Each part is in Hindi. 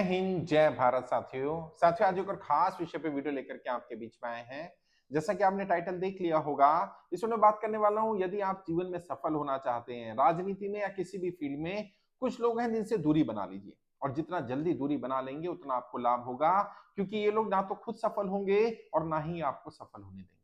हिंद, जय भारत साथियों आज एक और खास विषय पे वीडियो लेकर के आपके बीच में आए हैं। जैसा कि आपने टाइटल देख लिया होगा, इसमें मैं बात करने वाला हूं, यदि आप जीवन में सफल होना चाहते हैं, राजनीति में या किसी भी फील्ड में, कुछ लोग हैं जिनसे दूरी बना लीजिए। और जितना जल्दी दूरी बना लेंगे उतना आपको लाभ होगा, क्योंकि ये लोग ना तो खुद सफल होंगे और ना ही आपको सफल होने देंगे।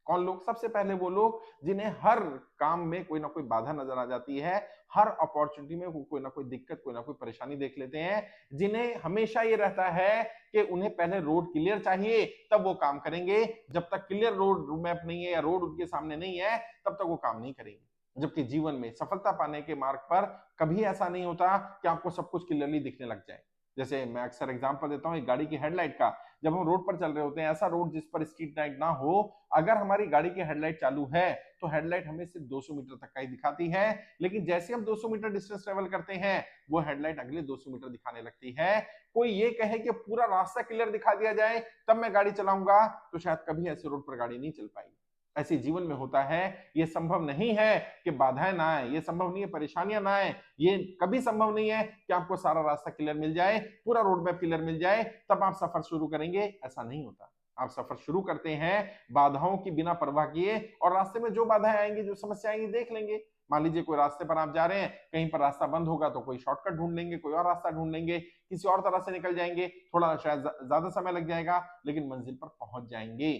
कौन लोग? सबसे पहले वो लोग जिन्हें हर काम में कोई ना कोई बाधा नजर आ जाती है, हर अपॉर्चुनिटी में वो कोई ना कोई दिक्कत, कोई ना कोई परेशानी देख लेते हैं, जिन्हें हमेशा ये रहता है कि उन्हें पहले रोड क्लियर चाहिए, तब वो काम करेंगे। जब तक क्लियर रोड मैप नहीं है या रोड उनके सामने नहीं है, तब तक वो काम नहीं करेंगे। जबकि जीवन में सफलता पाने के मार्ग पर कभी ऐसा नहीं होता कि आपको सब कुछ क्लियरली दिखने लग जाए। जैसे मैं अक्सर एग्जांपल देता हूं एक गाड़ी की हेडलाइट का। जब हम रोड पर चल रहे होते हैं, ऐसा रोड जिस पर स्ट्रीट लाइट ना हो, अगर हमारी गाड़ी की हेडलाइट चालू है तो हेडलाइट हमें सिर्फ 200 मीटर तक का ही दिखाती है। लेकिन जैसे हम 200 मीटर डिस्टेंस ट्रेवल करते हैं, वो हेडलाइट अगले 200 मीटर दिखाने लगती है। कोई ये कहे कि पूरा रास्ता क्लियर दिखा दिया जाए तब मैं गाड़ी चलाऊंगा, तो शायद कभी ऐसे रोड पर गाड़ी नहीं चल पाएगी। ऐसे जीवन में होता है। ये संभव नहीं है कि बाधाएं ना आए, ये संभव नहीं है परेशानियां ना आए, ये कभी संभव नहीं है कि आपको सारा रास्ता क्लियर मिल जाए, पूरा रोड मैप क्लियर मिल जाए तब आप सफर शुरू करेंगे। ऐसा नहीं होता। आप सफर शुरू करते हैं बाधाओं की बिना परवाह किए, और रास्ते में जो बाधाएं आएंगी, जो समस्या आएंगी, देख लेंगे। मान लीजिए कोई रास्ते पर आप जा रहे हैं, कहीं पर रास्ता बंद होगा तो कोई शॉर्टकट ढूंढ लेंगे, कोई और रास्ता ढूंढ लेंगे, किसी और तरह से निकल जाएंगे। थोड़ा शायद ज्यादा समय लग जाएगा, लेकिन मंजिल पर पहुंच जाएंगे।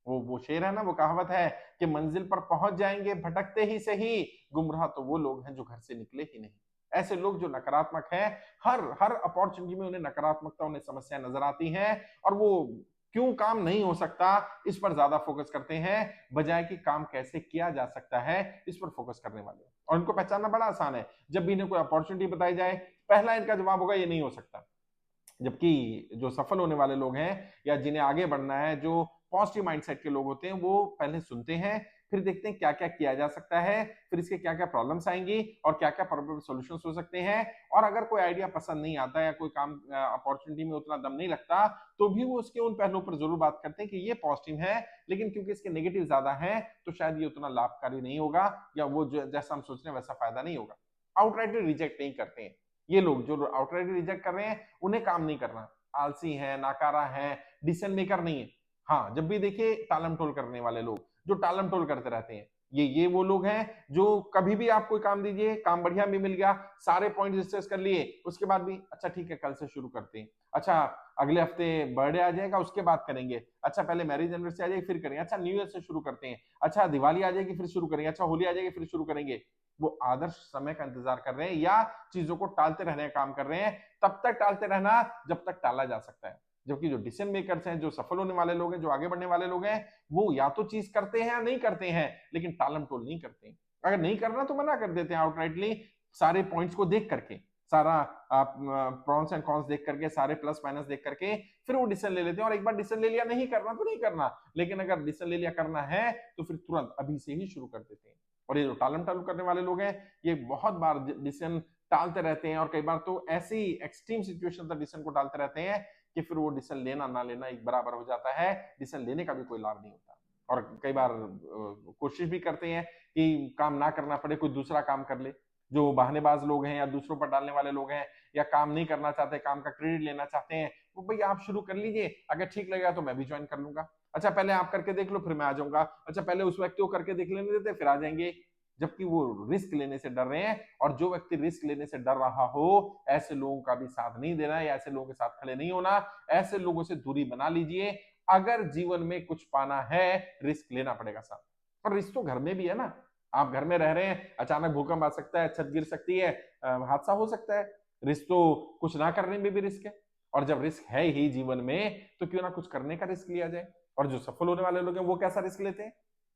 वो शेर है ना, वो कहावत है कि मंजिल पर पहुंच जाएंगे भटकते ही सही, गुमराह तो वो लोग हैं जो घर से निकले ही नहीं। ऐसे लोग जो नकारात्मक हैं, हर हर अपॉर्चुनिटी में उन्हें नकारात्मकता, उन्हें समस्या नजर आती हैं, और वो क्यों काम नहीं हो सकता इस पर ज्यादा फोकस करते हैं, बजाय कि काम कैसे किया जा सकता है इस पर फोकस करने वाले। और इनको पहचानना बड़ा आसान है। जब भी इन्हें कोई अपॉर्चुनिटी बताई जाए, पहला इनका जवाब होगा ये नहीं हो सकता। जबकि जो सफल होने वाले लोग हैं या जिन्हें आगे बढ़ना है, जो पॉजिटिव माइंडसेट के लोग होते हैं, वो पहले सुनते हैं, फिर देखते हैं क्या क्या किया जा सकता है, फिर इसके क्या क्या प्रॉब्लम्स आएंगी और क्या क्या प्रॉब्लम सॉल्यूशंस हो सकते हैं। और अगर कोई आइडिया पसंद नहीं आता या कोई काम अपॉर्चुनिटी में उतना दम नहीं लगता, तो भी वो उसके उन पहलुओं पर जरूर बात करते हैं कि ये पॉजिटिव है, लेकिन क्योंकि इसके नेगेटिव ज्यादा है तो शायद ये उतना लाभकारी नहीं होगा, या वो जैसा हम सोच रहे हैं वैसा फायदा नहीं होगा। आउटराइटली रिजेक्ट नहीं करते हैं। ये लोग जो आउटराइटली रिजेक्ट कर रहे हैं, उन्हें काम नहीं करना, आलसी है, नाकारा है, डिसीजन मेकर नहीं है। हाँ, जब भी देखिए टालम टोल करने वाले लोग, जो टालम टोल करते रहते हैं, ये वो लोग हैं जो कभी भी आप कोई काम दीजिए, काम बढ़िया भी मिल गया, सारे पॉइंट डिस्कस कर लिए, उसके बाद भी अच्छा ठीक है कल से शुरू करते हैं, अच्छा अगले हफ्ते बर्थडे आ जाएगा उसके बाद करेंगे, अच्छा पहले मैरिज एनिवर्सरी आ जाएगी फिर करेंगे, अच्छा न्यू ईयर से शुरू करते हैं, अच्छा दिवाली आ जाएगी फिर शुरू करेंगे, अच्छा होली आ जाएगी फिर शुरू करेंगे। वो आदर्श समय का इंतजार कर रहे हैं या चीजों को टालते रहने का काम कर रहे हैं। तब तक टालते रहना जब तक टाला जा सकता है। जबकि जो डिसीजन मेकर्स हैं, जो सफल होने वाले लोग हैं, जो आगे बढ़ने वाले लोग हैं, वो या तो चीज करते हैं या नहीं करते हैं, लेकिन टालम टोल नहीं करते। अगर नहीं करना तो मना कर देते हैं आउटराइटली, सारे पॉइंट्स को देख करके, सारा प्रॉन्स एंड कॉन्स देख करके, सारे प्लस माइनस देख करके, फिर वो डिसीजन ले लेते हैं। और एक बार डिसीजन ले लिया नहीं करना तो नहीं करना, लेकिन अगर डिसीजन ले लिया करना है तो फिर तुरंत अभी से ही शुरू कर देते हैं। और ये जो टालम टालू करने वाले लोग हैं, ये बहुत बार डिसीजन टालते रहते हैं, और कई बार तो ऐसी एक्सट्रीम सिचुएशन तक डिसीजन को टालते रहते हैं कि फिर वो डिसीजन लेना ना लेना एक बराबर हो जाता है, डिसीजन लेने का भी कोई लाभ नहीं होता। और कई बार कोशिश भी करते हैं कि काम ना करना पड़े, कोई दूसरा काम कर ले। जो बहानेबाज लोग हैं या दूसरों पर डालने वाले लोग हैं, या काम नहीं करना चाहते, काम का क्रेडिट लेना चाहते हैं, वो भाई आप शुरू कर लीजिए, अगर ठीक लगेगा तो मैं भी ज्वाइन कर लूंगा, अच्छा पहले आप करके देख लो फिर मैं आ जाऊंगा, अच्छा पहले उस व्यक्ति को करके देख लेने देते फिर आ जाएंगे। जबकि वो रिस्क लेने से डर रहे हैं, और जो व्यक्ति रिस्क लेने से डर रहा हो, ऐसे लोगों का भी साथ नहीं देना है, ऐसे लोगों के साथ खड़े नहीं होना, ऐसे लोगों से दूरी बना लीजिए। अगर जीवन में कुछ पाना है, रिस्क लेना पड़ेगा साथ। और रिस्क तो घर में भी है ना। आप घर में रह रहे हैं, अचानक भूकंप आ सकता है, छत गिर सकती है, हादसा हो सकता है। रिस्क तो कुछ ना करने में भी रिस्क है। और जब रिस्क है ही जीवन में, तो क्यों ना कुछ करने का रिस्क लिया जाए। और जो सफल होने वाले लोग हैं, वो कैसा रिस्क लेते हैं?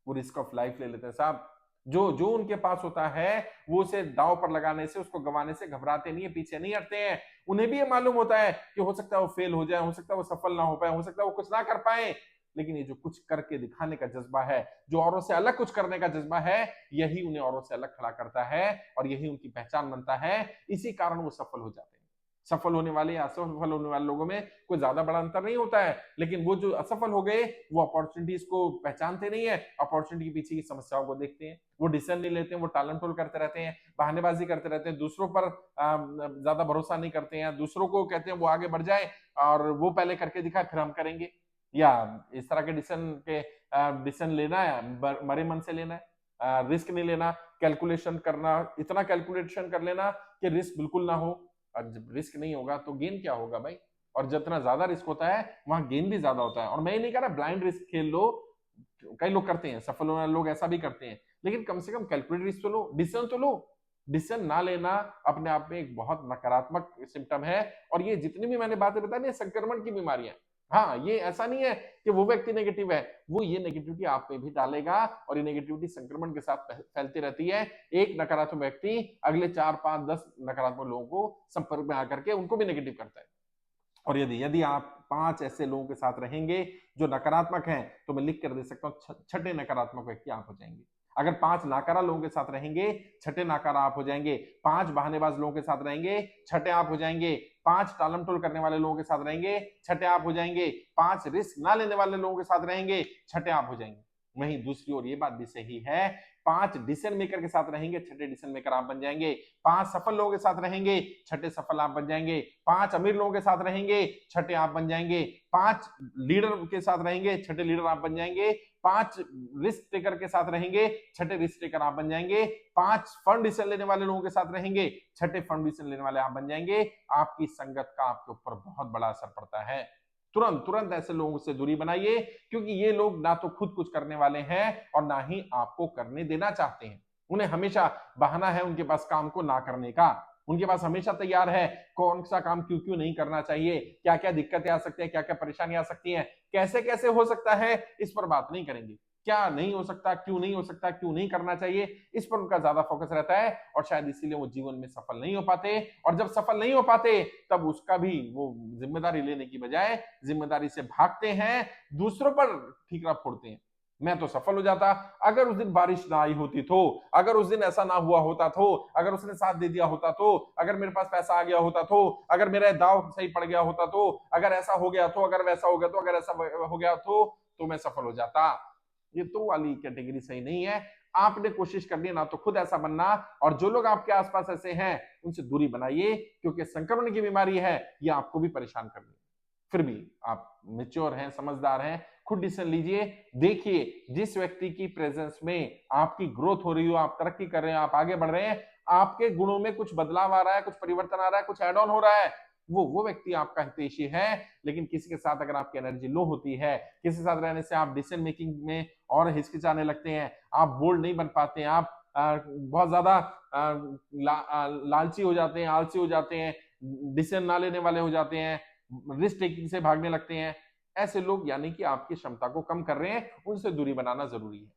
वो रिस्क ऑफ लाइफ ले लेते हैं साहब। जो जो उनके पास होता है, वो उसे दांव पर लगाने से, उसको गंवाने से घबराते नहीं है, पीछे नहीं हटते हैं। उन्हें भी ये मालूम होता है कि हो सकता है वो फेल हो जाए, हो सकता है वो सफल ना हो पाए, हो सकता है वो कुछ ना कर पाए, लेकिन ये जो कुछ करके दिखाने का जज्बा है, जो औरों से अलग कुछ करने का जज्बा है, यही उन्हें औरों से अलग खड़ा करता है, और यही उनकी पहचान बनता है। इसी कारण वो सफल हो जाते हैं। सफल होने वाले या असफल होने वाले लोगों में कोई ज्यादा बड़ा अंतर नहीं होता है, लेकिन वो जो असफल हो गए वो अपॉर्चुनिटीज को पहचानते नहीं है, अपॉर्चुनिटी के पीछे की समस्याओं को देखते हैं, वो डिसीजन नहीं लेते हैं, वो टालम टोल करते रहते हैं, बहानेबाजी करते रहते हैं, दूसरों पर ज्यादा भरोसा नहीं करते हैं, दूसरों को कहते हैं वो आगे बढ़ जाए और वो पहले करके दिखाए फिर हम करेंगे, या इस तरह के डिसीजन लेना है मरे मन से लेना है, रिस्क नहीं लेना, कैलकुलेशन करना, इतना कैलकुलेशन कर लेना कि रिस्क बिल्कुल ना हो, और जब रिस्क नहीं होगा तो गेन क्या होगा भाई, और जितना ज्यादा रिस्क होता है वहां गेन भी ज्यादा होता है। और मैं ये नहीं कह रहा ब्लाइंड रिस्क खेल लो, कई लोग करते हैं, सफल होने वाले लोग ऐसा भी करते हैं, लेकिन कम से कम कैलकुलेट रिस्क तो लो, डिसीजन तो लो। डिसीजन ना लेना अपने आप में एक बहुत नकारात्मक सिम्टम है, और ये जितनी भी मैंने बातें बताई ना संक्रमण की बीमारियां, हाँ ये ऐसा नहीं है कि वो व्यक्ति नेगेटिव है, वो ये नेगेटिविटी आप में भी डालेगा और ये नेगेटिविटी संक्रमण के साथ फैलती रहती है। एक नकारात्मक व्यक्ति अगले 4 5 10 नकारात्मक लोगों को संपर्क में आकर के उनको भी नेगेटिव करता है। और यदि यदि आप 5 ऐसे लोगों के साथ रहेंगे जो नकारात्मक हैं, तो मैं लिख कर दे सकता हूं छठे नकारात्मक व्यक्ति आप हो जाएंगे। अगर 5 नाकारा लोगों के साथ रहेंगे, छठे नाकारा आप हो जाएंगे। 5 बहानेबाज लोगों के साथ रहेंगे, छठे आप हो जाएंगे। 5 टालम टोल करने वाले लोगों के साथ रहेंगे, छठे आप हो जाएंगे। 5 रिस्क ना लेने वाले लोगों के साथ रहेंगे, छठे आप हो जाएंगे। वहीं दूसरी ओर ये बात भी सही है, 5 डिसीजन मेकर के साथ रहेंगे, छठे डिसीजन मेकर आप बन जाएंगे। 5 सफल लोगों के साथ रहेंगे, छठे सफल आप बन जाएंगे। 5 अमीर लोगों के साथ रहेंगे, छठे आप बन जाएंगे। 5 लीडर के साथ रहेंगे, छठे लीडर आप बन जाएंगे। 5 रिस्क टेकर के साथ रहेंगे, छठे रिस्क टेकर आप बन जाएंगे। 5 फंड डिसीजन लेने वाले लोगों के साथ रहेंगे, छठे फंड डिसीजन लेने वाले आप बन जाएंगे। आपकी संगत का आपके ऊपर बहुत बड़ा असर पड़ता है। तुरंत तुरंत ऐसे लोगों से दूरी बनाइए, क्योंकि ये लोग ना तो खुद कुछ करने वाले हैं और ना ही आपको करने देना चाहते हैं। उन्हें हमेशा बहाना है उनके पास काम को ना करने का, उनके पास हमेशा तैयार है कौन सा काम क्यों क्यों नहीं करना चाहिए, क्या क्या दिक्कतें आ सकती है, क्या क्या परेशानी आ सकती है, कैसे कैसे हो सकता है, इस पर बात नहीं करेंगे। क्या नहीं हो सकता, क्यों नहीं हो सकता, क्यों नहीं करना चाहिए, इस पर उनका ज्यादा फोकस रहता है, और शायद इसीलिए वो जीवन में सफल नहीं हो पाते। और जब सफल नहीं हो पाते तब उसका भी वो जिम्मेदारी लेने की बजाय जिम्मेदारी से भागते हैं, दूसरों पर ठीकरा फोड़ते हैं। मैं तो सफल हो जाता अगर उस दिन बारिश ना आई होती तो, अगर उस दिन ऐसा ना हुआ होता तो, अगर उसने साथ दे दिया होता तो, अगर मेरे पास पैसा आ गया होता तो, अगर मेरा दाव सही पड़ गया होता तो, अगर ऐसा हो गया तो, अगर वैसा हो गया तो, अगर ऐसा हो गया तो मैं सफल हो जाता। ये तो वाली कैटेगरी सही नहीं है। आपने कोशिश करनी है ना तो खुद ऐसा बनना, और जो लोग आपके आसपास ऐसे हैं उनसे दूरी बनाइए, क्योंकि संक्रमण की बीमारी है, ये आपको भी परेशान करनी है। फिर भी आप मेच्योर हैं, समझदार हैं, खुद डिसीजन लीजिए। देखिए जिस व्यक्ति की प्रेजेंस में आपकी ग्रोथ हो रही हो, आप तरक्की कर रहे हैं, आप आगे बढ़ रहे हैं, आपके गुणों में कुछ बदलाव आ रहा है, कुछ परिवर्तन आ रहा है, कुछ एड ऑन हो रहा है, वो व्यक्ति आपका हितैषी है। लेकिन किसी के साथ अगर आपकी एनर्जी लो होती है, किसी के साथ रहने से आप डिसीजन मेकिंग में और हिचकिचाने लगते हैं, आप बोल्ड नहीं बन पाते हैं, आप बहुत ज्यादा लालची हो जाते हैं, आलसी हो जाते हैं, डिसीजन ना लेने वाले हो जाते हैं, रिस्क टेकिंग से भागने लगते हैं, ऐसे लोग यानी कि आपकी क्षमता को कम कर रहे हैं, उनसे दूरी बनाना जरूरी है।